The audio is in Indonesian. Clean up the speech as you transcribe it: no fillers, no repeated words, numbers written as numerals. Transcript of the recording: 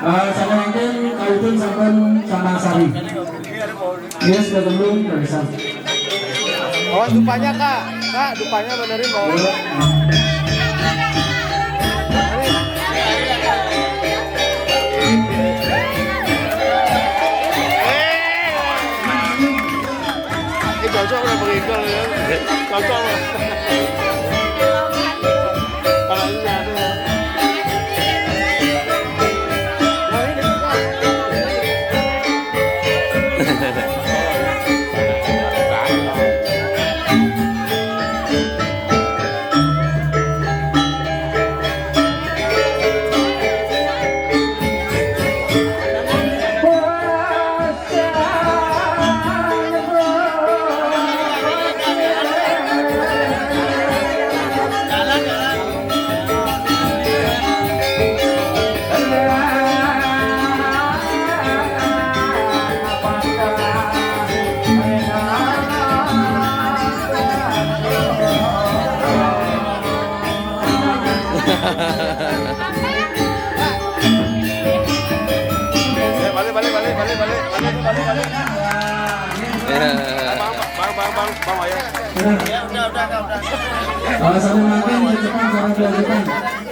Saya yakin Kaitun sampun Sanang Sari. Dia sudah belum bisa. Oh, dupanya Kak. Kak, dupanya benerin bawa. Cocok lah berikan ya. Cocok lah. Kalau ini ada. Bang, udah. Kalau sambil makan, cepat, jangan dilanjutkan.